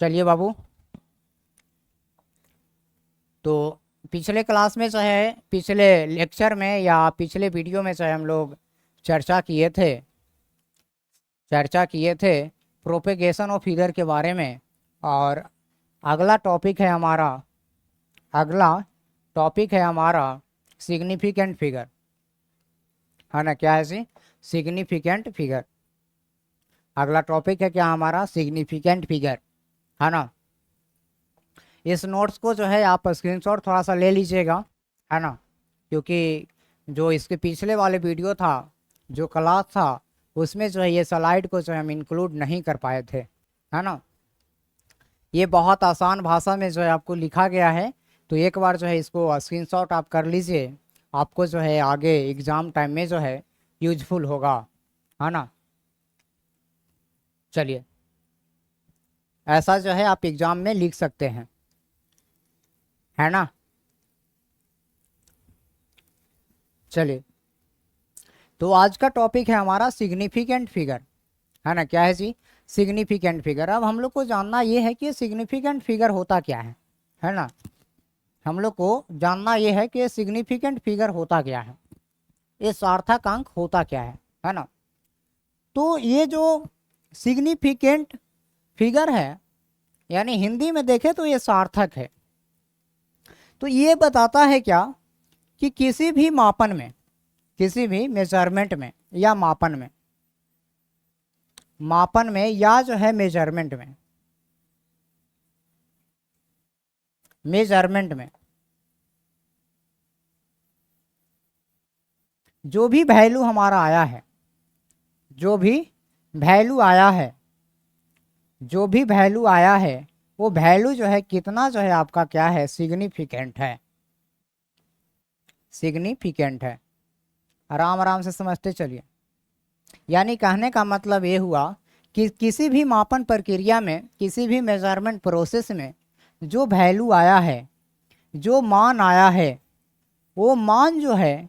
चलिए बाबू। तो पिछले क्लास में जो है, पिछले लेक्चर में या पिछले वीडियो में जो है हम लोग चर्चा किए थे चर्चा किए थे प्रोपेगेशन ऑफ फिगर के बारे में। और अगला टॉपिक है हमारा अगला टॉपिक है हमारा सिग्निफिकेंट फिगर, है ना। क्या है जी? Significant figure. अगला टॉपिक है क्या हमारा? सिग्निफिकेंट फिगर, है ना। इस नोट्स को जो है आप स्क्रीनशॉट थोड़ा सा ले लीजिएगा, है ना। क्योंकि जो इसके पिछले वाले वीडियो था, जो क्लास था, उसमें जो है ये स्लाइड को जो है हम इंक्लूड नहीं कर पाए थे, है ना। ये बहुत आसान भाषा में जो है आपको लिखा गया है। तो एक बार जो है इसको स्क्रीनशॉट आप कर लीजिए, आपको जो है आगे एग्ज़ाम टाइम में जो है यूजफुल होगा, है ना। चलिए, ऐसा जो है आप एग्ज़ाम में लिख सकते हैं, है ना। चलिए, तो आज का टॉपिक है हमारा सिग्निफिकेंट फिगर, है ना। क्या है जी? Significant figure. अब हम लोग को जानना ये है कि सिग्निफिकेंट फिगर होता क्या है ना। हम लोग को जानना ये है कि सिग्निफिकेंट फिगर होता क्या है, ये सार्थक अंक होता क्या है ना। तो ये जो सिग्निफिकेंट फिगर है, यानी हिंदी में देखें तो ये सार्थक है। तो ये बताता है क्या कि किसी भी मापन में, किसी भी मेजरमेंट में या मापन में या जो है मेजरमेंट में जो भी वैल्यू हमारा आया है, जो भी वैल्यू आया है जो भी वैल्यू आया है, वो वैल्यू जो है कितना जो है आपका क्या है? सिग्निफिकेंट है। सिग्निफिकेंट है। आराम आराम से समझते चलिए। यानी कहने का मतलब ये हुआ कि किसी भी मापन प्रक्रिया में, किसी भी मेजरमेंट प्रोसेस में जो वैल्यू आया है, जो मान आया है, वो मान जो है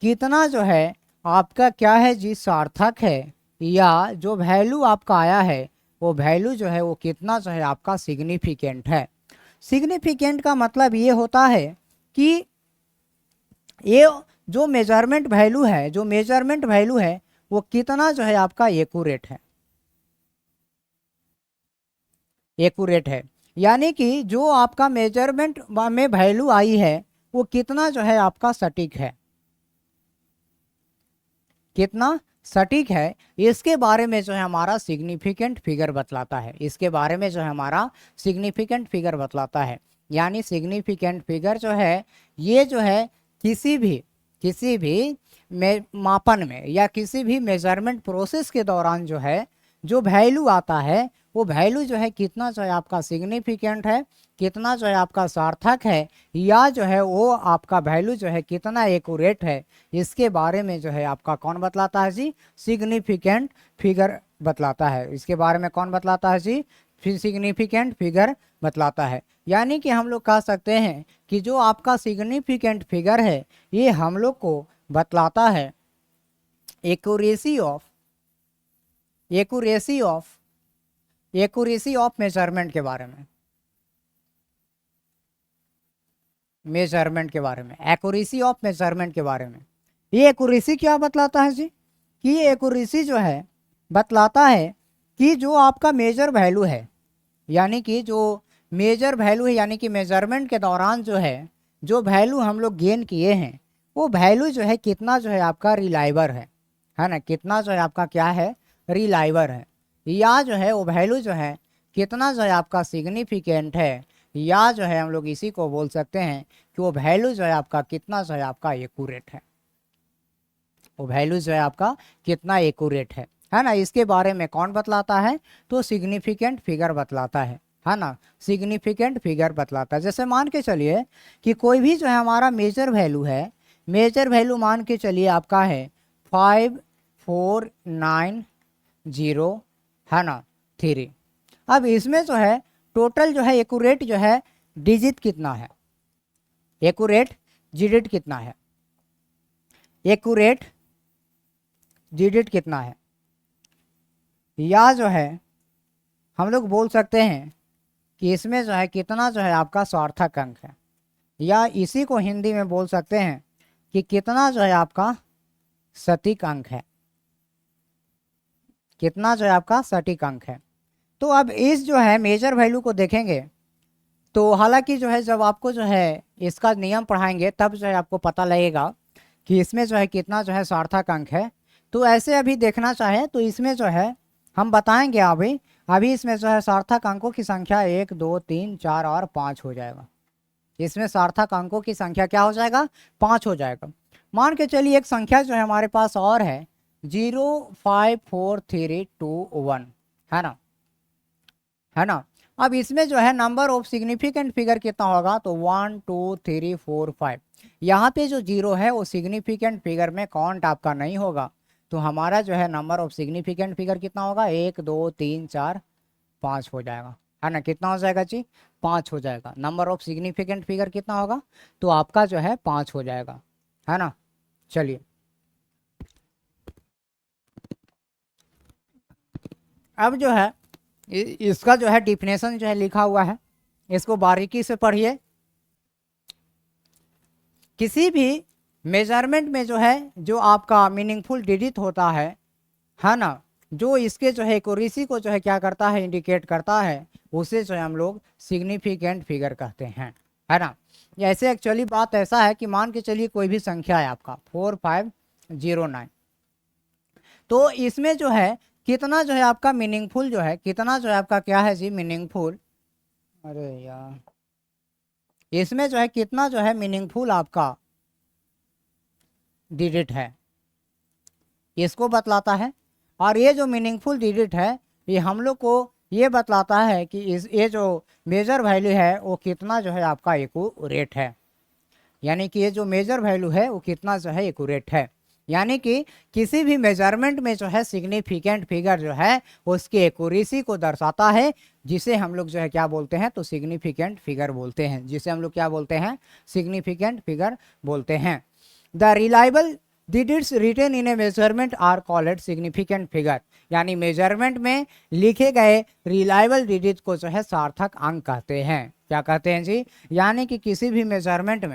कितना जो है आपका क्या है जी? सार्थक है। या जो वैल्यू आपका आया है, वो वैल्यू जो है वो कितना जो है आपका सिग्निफिकेंट है। सिग्निफिकेंट का मतलब ये होता है कि ये जो मेजरमेंट वैल्यू है वो कितना जो है आपका एक्यूरेट है। यानी कि जो आपका मेजरमेंट में वैल्यू आई है, वो कितना जो है आपका सटीक है, कितना सटीक है। इसके बारे में जो है हमारा सिग्निफिकेंट फिगर बतलाता है। इसके बारे में जो है हमारा सिग्निफिकेंट फिगर बतलाता है। यानी सिग्निफिकेंट फिगर जो है, ये जो है किसी भी मापन में या किसी भी मेजरमेंट प्रोसेस के दौरान जो है, जो वैल्यू आता है, वो वैल्यू जो है कितना जो है आपका सिग्निफिकेंट है, कितना जो है आपका सार्थक है, या जो है वो आपका वैल्यू जो है कितना एक्यूरेट है। इसके बारे में जो है आपका कौन बतलाता है जी? सिग्निफिकेंट फिगर बतलाता है। इसके बारे में कौन बतलाता है जी? सिग्निफिकेंट फिगर बतलाता है। यानी कि हम लोग कह सकते हैं कि जो आपका सिग्निफिकेंट फिगर है, ये हम लोग को बतलाता है accuracy of accuracy of accuracy of measurement के बारे में, एक्यूरेसी ऑफ मेजरमेंट के बारे में। ये एक्यूरेसी क्या बतलाता है जी? कि ये एक्यूरेसी जो है बतलाता है कि जो आपका मेजर वैल्यू है, यानी कि जो मेजर वैल्यू है, यानी कि मेजरमेंट के दौरान जो है, जो वैल्यू हम लोग गेन किए हैं, वो वैल्यू जो है कितना जो है आपका रिलायबल है ना। कितना जो है आपका क्या है? रिलायबल है। या जो है वो वैल्यू जो है कितना जो है आपका सिग्निफिकेंट है। या जो है हम लोग इसी को बोल सकते हैं कि वो वैल्यू जो है आपका कितना जो है आपका एक्यूरेट है। वो वैल्यू जो है आपका कितना एक्यूरेट है ना। इसके बारे में कौन बतलाता है? तो सिग्निफिकेंट फिगर बतलाता है ना। सिग्निफिकेंट फिगर बतलाता है। जैसे मान के चलिए कि कोई भी जो है हमारा मेजर वैल्यू है, मेजर वैल्यू मान के चलिए आपका है 5490, है ना, 3। अब इसमें जो है टोटल जो है एक्यूरेट जो है डिजिट कितना है? एक्यूरेट डिजिट कितना है? एक्यूरेट डिजिट कितना है? या जो है हम लोग बोल सकते हैं कि इसमें जो है कितना जो है आपका सार्थक अंक है, या इसी को हिंदी में बोल सकते हैं कि कितना जो है आपका सटीक अंक है, कितना जो है आपका सटीक अंक है। तो अब इस जो है मेजर वैल्यू को देखेंगे तो हालांकि जो है जब आपको जो है इसका नियम पढ़ाएंगे तब जो है आपको पता लगेगा कि इसमें जो है कितना जो है सार्थक अंक है। तो ऐसे अभी देखना चाहे तो इसमें जो है हम बताएंगे अभी इसमें जो है सार्थक अंकों की संख्या 1 2 3 4 और 5 हो जाएगा। इसमें सार्थक अंकों की संख्या क्या हो जाएगा, 5 हो जाएगा। मान के चलिए एक संख्या जो है हमारे पास और है 0 5 4 3 2 1, है ना। अब इसमें जो है नंबर ऑफ सिग्निफिकेंट फिगर कितना होगा, तो 1 2 3 4 5। यहाँ पे जो 0 है वो सिग्निफिकेंट फिगर में काउंट आपका नहीं होगा, तो हमारा जो है नंबर ऑफ सिग्निफिकेंट फिगर कितना होगा, 1 2 3 4 5 हो जाएगा, है ना। कितना हो जाएगा जी, 5 हो जाएगा। नंबर ऑफ सिग्निफिकेंट फिगर कितना होगा, तो आपका जो है 5 हो जाएगा, है ना। चलिए अब जो है इसका जो है डिफिनेशन जो है लिखा हुआ है, इसको बारीकी से पढ़िए। किसी भी मेजरमेंट में जो है जो आपका मीनिंगफुल डिजिट होता है ना, जो इसके जो है एक्यूरेसी को जो है क्या करता है, इंडिकेट करता है, उसे जो है हम लोग सिग्निफिकेंट फिगर कहते हैं, है ना। ऐसे एक्चुअली बात ऐसा है कि मान के चलिए कोई भी संख्या है आपका 4509, तो इसमें जो है कितना जो है आपका मीनिंगफुल जो है, कितना जो है आपका क्या है जी मीनिंगफुल, अरे यार इसमें जो है कितना जो है मीनिंगफुल आपका डिजिट है, इसको बतलाता है। और ये जो मीनिंगफुल डिजिट है ये हम लोग को ये बतलाता है कि ये जो मेजर वैल्यू है वो कितना जो है आपका एक्यूरेट है, यानी कि ये जो मेजर वैल्यू है वो कितना जो है एक्यूरेट है। यानी कि किसी भी मेजरमेंट में जो है सिग्निफिकेंट फिगर जो है उसकी एक्यूरेसी को दर्शाता है, जिसे हम लोग जो है क्या बोलते हैं, तो सिग्निफिकेंट फिगर बोलते हैं, जिसे हम लोग क्या बोलते हैं, सिग्निफिकेंट फिगर बोलते हैं। The reliable digits retain in a measurement are called significant figure, यानी मेजरमेंट में लिखे गए रिलायबल डिजिट को जो है सार्थक अंक कहते हैं। क्या कहते हैं जी, यानी कि किसी भी मेजरमेंट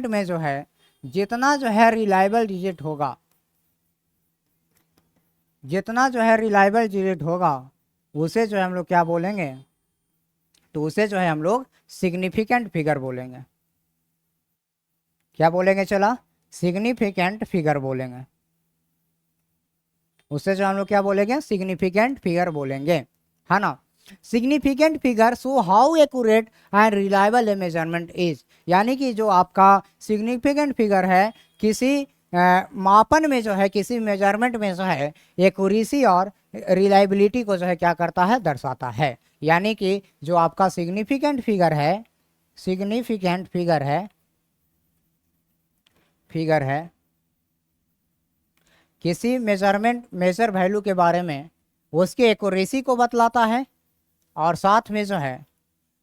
में जो है जितना जो है रिलायबल डिजिट होगा, जितना जो है रिलायबल डिजिट होगा उसे जो है हम लोग क्या बोलेंगे, तो उसे जो है हम लोग सिग्निफिकेंट फिगर बोलेंगे। क्या बोलेंगे, चला सिग्निफिकेंट फिगर बोलेंगे, उससे जो हम लोग क्या बोलेंगे, सिग्निफिकेंट फिगर बोलेंगे, है ना। Significant figure so how accurate and reliable A measurement is, यानी कि जो आपका सिग्निफिकेंट फिगर है किसी मापन में जो है, किसी मेजरमेंट में जो है एक्यूरेसी और रिलायबिलिटी को जो है क्या करता है, दर्शाता है। यानी कि जो आपका सिग्निफिकेंट फिगर है किसी मेजर वैल्यू के बारे में उसके एक्यूरेसी को बतलाता है, और साथ में जो है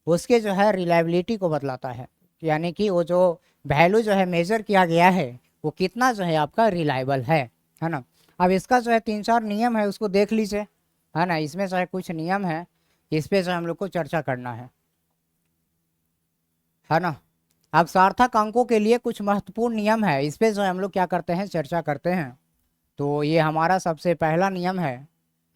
उसके जो है रिलायबिलिटी को बतलाता है, यानी कि वो जो वैल्यू जो है मेजर किया गया है वो कितना जो है आपका रिलायबल है ना। अब इसका जो है 3-4 नियम है, उसको देख लीजिए, है ना। इसमें जो है कुछ नियम है, इस पे जो हम लोग को चर्चा करना है ना। अब सार्थक अंकों के लिए कुछ महत्वपूर्ण नियम है, इस पे जो हम लोग क्या करते हैं, चर्चा करते हैं। तो ये हमारा सबसे पहला नियम है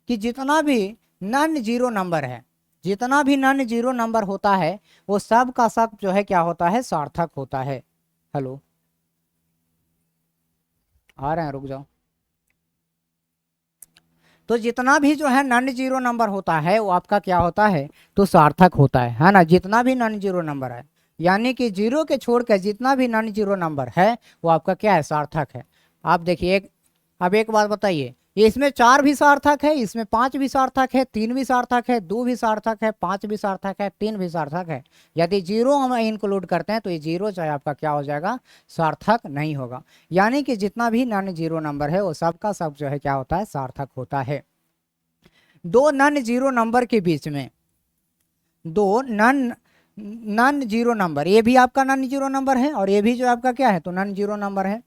कि जितना भी नॉन जीरो नंबर है, जितना भी नॉन जीरो नंबर होता है वो सब का सब जो है क्या होता है, सार्थक होता है। हेलो, आ रहे हैं, रुक जाओ। तो जितना भी जो है नॉन जीरो नंबर होता है वो आपका क्या होता है, तो सार्थक होता है ना। जितना भी नॉन जीरो नंबर है, यानी कि जीरो के छोड़ के जितना भी नॉन जीरो नंबर है वो आपका क्या है, सार्थक है। आप देखिए, अब एक बात बताइए, इसमें 4 भी सार्थक है, इसमें 5 भी सार्थक है, 3 भी सार्थक है, 2 भी सार्थक है, 5 भी सार्थक है, 3 भी सार्थक है। यदि जीरो हम इंक्लूड करते हैं तो ये जीरो जो है आपका क्या हो जाएगा, सार्थक नहीं होगा। यानी कि जितना भी नॉन जीरो नंबर है वो सबका सब जो है क्या होता है, सार्थक होता है। दो नॉन जीरो नंबर के बीच में, दो नॉन जीरो नंबर, ये भी आपका नॉन जीरो नंबर है और ये भी जो आपका क्या है, तो नॉन जीरो नंबर है।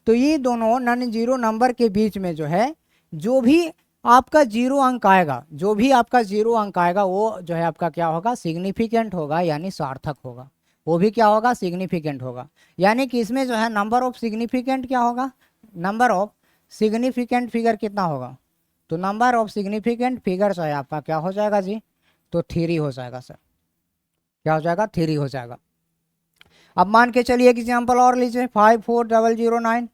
तो ये दोनों नॉन जीरो नंबर के बीच में जो है जो भी आपका 0 अंक आएगा, जो भी आपका 0 अंक आएगा वो जो है आपका क्या होगा, सिग्निफिकेंट होगा, यानी सार्थक होगा। वो भी क्या होगा, सिग्निफिकेंट होगा। यानी कि इसमें जो है नंबर ऑफ सिग्निफिकेंट क्या होगा, नंबर ऑफ सिग्निफिकेंट फिगर कितना होगा, तो नंबर ऑफ सिग्निफिकेंट फिगर जो है आपका क्या हो जाएगा जी, तो 3 हो जाएगा सर। क्या हो जाएगा, 3 हो जाएगा। अब मान के चलिए एक एग्जाम्पल और लीजिए, 54009।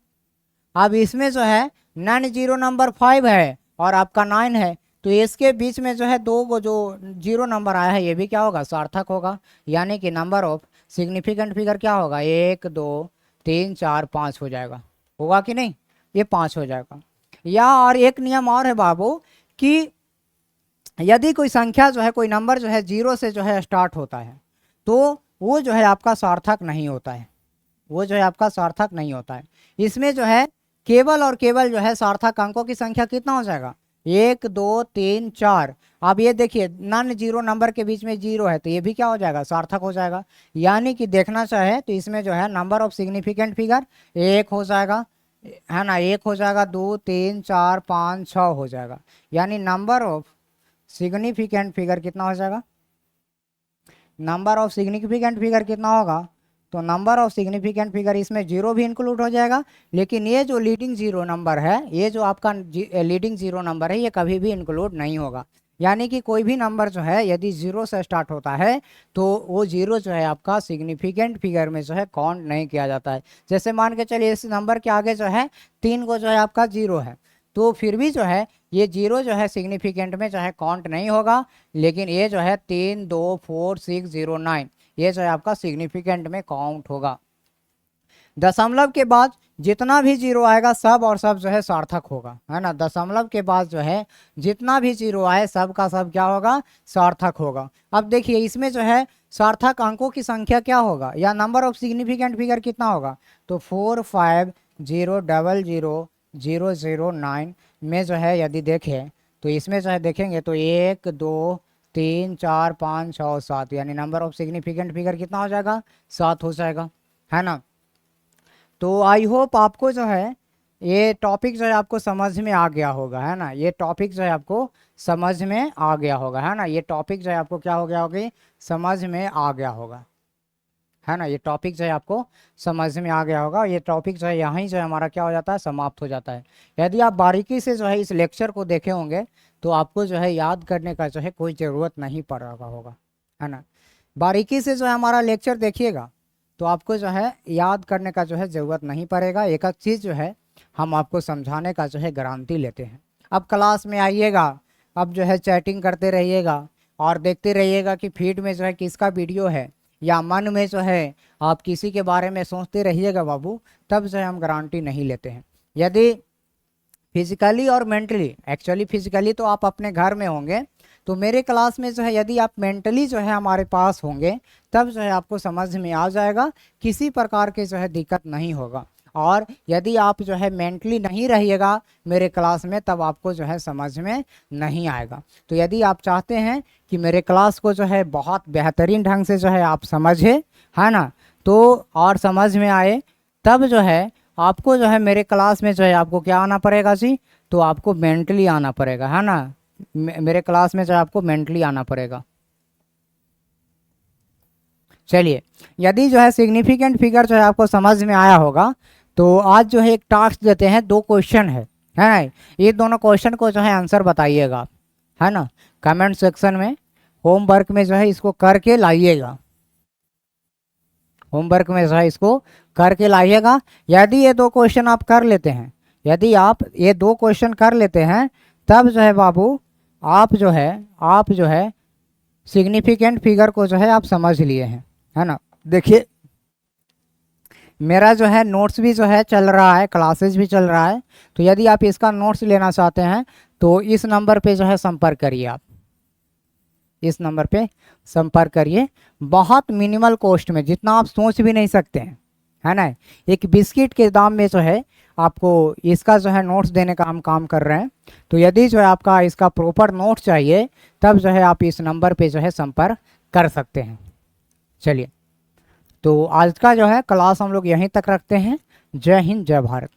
अब इसमें जो है नॉन जीरो नंबर 5 है और आपका 9 है, तो इसके बीच में जो है दो को जो जीरो नंबर आया है ये भी क्या होगा, सार्थक होगा। यानी कि नंबर ऑफ सिग्निफिकेंट फिगर क्या होगा, 1 2 3 4 5 हो जाएगा। होगा कि नहीं, ये 5 हो जाएगा। या और एक नियम और है बाबू कि यदि कोई संख्या जो है, कोई नंबर जो है 0 से जो है स्टार्ट होता है, तो वो जो है आपका सार्थक नहीं होता है, वो जो है आपका सार्थक नहीं होता है। इसमें जो है केवल और केवल जो है सार्थक अंकों की संख्या कितना हो जाएगा, 1 2 3 4। अब ये देखिए नॉन जीरो नंबर के बीच में 0 है, तो ये भी क्या हो जाएगा, सार्थक हो जाएगा। यानी कि देखना चाहे तो इसमें जो है नंबर ऑफ सिग्निफिकेंट फिगर 1 हो जाएगा, है ना, 1 हो जाएगा, 2 3 4 5 6 हो जाएगा। यानी नंबर ऑफ सिग्निफिकेंट फिगर कितना हो जाएगा, नंबर ऑफ सिग्निफिकेंट फिगर कितना होगा, तो नंबर ऑफ सिग्निफिकेंट फिगर इसमें 0 भी इंक्लूड हो जाएगा, लेकिन ये जो लीडिंग 0 नंबर है, ये जो आपका लीडिंग 0 नंबर है, ये कभी भी इंक्लूड नहीं होगा। यानी कि कोई भी नंबर जो है यदि 0 से स्टार्ट होता है तो वो 0 जो है आपका सिग्निफिकेंट फिगर में जो है काउंट नहीं किया जाता है। जैसे मान के चलिए इस नंबर के आगे जो है 3 को जो है आपका 0 है, तो फिर भी जो है ये 0 जो है सिग्निफिकेंट में जो है काउंट नहीं होगा, लेकिन ये जो है 3 2 4 6 0 9 ये जो है आपका सिग्निफिकेंट में काउंट होगा। दशमलव के बाद जितना भी 0 आएगा सब और सब जो है सार्थक होगा, है ना। दशमलव के बाद जो है जितना भी 0 आए सब का सब क्या होगा, सार्थक होगा। अब देखिए इसमें जो है सार्थक अंकों की संख्या क्या होगा, या नंबर ऑफ सिग्निफिकेंट फिगर कितना होगा, तो 4 5 0 0 0 0 0 9 में जो है यदि देखें तो इसमें जो है देखेंगे तो 1 2 3 4 5 6 7, यानी नंबर ऑफ सिग्निफिकेंट फिगर कितना हो जाएगा, 7 हो जाएगा, है ना। तो आई होप आपको जो है ये टॉपिक जो है आपको समझ में आ गया होगा, है ना। ये टॉपिक जो है आपको समझ में आ गया होगा, है ना। ये टॉपिक जो है आपको क्या हो गया होगी, समझ में आ गया होगा, है ना। ये टॉपिक जो है आपको समझ में आ गया होगा। ये टॉपिक जो है यहीं जो है हमारा क्या हो जाता है, समाप्त हो जाता है। यदि आप बारीकी से जो है इस लेक्चर को देखे होंगे तो आपको जो है याद करने का जो है कोई ज़रूरत नहीं पड़ रहा होगा, है ना। बारीकी से जो है हमारा लेक्चर देखिएगा तो आपको जो है याद करने का जो है ज़रूरत नहीं पड़ेगा। एक एक चीज़ जो है हम आपको समझाने का जो है गारंटी लेते हैं। अब क्लास में आइएगा, अब जो है चैटिंग करते रहिएगा और देखते रहिएगा कि फीड में जो है किसका वीडियो है, या मन में जो है आप किसी के बारे में सोचते रहिएगा बाबू, तब जो है हम गारंटी नहीं लेते हैं। यदि फिजिकली और मेंटली, एक्चुअली फिजिकली तो आप अपने घर में होंगे, तो मेरे क्लास में जो है यदि आप मेंटली जो है हमारे पास होंगे तब जो है आपको समझ में आ जाएगा, किसी प्रकार के जो है दिक्कत नहीं होगा। और यदि आप जो है मेंटली नहीं रहिएगा मेरे क्लास में तब आपको जो है समझ में नहीं आएगा। तो यदि आप चाहते हैं कि मेरे क्लास को जो है बहुत बेहतरीन ढंग से जो है आप समझे, है ना, तो और समझ में आए, तब जो है आपको जो है मेरे क्लास में जो है आपको क्या आना पड़ेगा जी, तो आपको मेंटली आना पड़ेगा, है ना। मेरे क्लास में जो है आपको मेंटली आना पड़ेगा। चलिए, यदि जो है सिग्निफिकेंट फिगर जो है आपको समझ में आया होगा तो आज जो है एक टास्क देते हैं, 2 क्वेश्चन है ना। ये दोनों क्वेश्चन को जो है आंसर बताइएगा, है ना। कमेंट सेक्शन में होमवर्क में जो है इसको करके लाइएगा, होमवर्क में जो है इसको करके लाइएगा। यदि ये 2 क्वेश्चन आप कर लेते हैं, यदि आप ये 2 क्वेश्चन कर लेते हैं तब जो है बाबू आप जो है सिग्निफिकेंट फिगर को जो है आप समझ लिए हैं, है ना। देखिए मेरा जो है नोट्स भी जो है चल रहा है, क्लासेस भी चल रहा है, तो यदि आप इसका नोट्स लेना चाहते हैं तो इस नंबर पे जो है संपर्क करिए, आप इस नंबर पे संपर्क करिए। बहुत मिनिमल कॉस्ट में, जितना आप सोच भी नहीं सकते हैं, है ना। एक बिस्किट के दाम में जो है आपको इसका जो है नोट्स देने का हम काम कर रहे हैं। तो यदि जो है आपका इसका प्रॉपर नोट्स चाहिए तब जो है आप इस नंबर पे जो है संपर्क कर सकते हैं। चलिए, तो आज का जो है क्लास हम लोग यहीं तक रखते हैं। जय हिंद, जय भारत।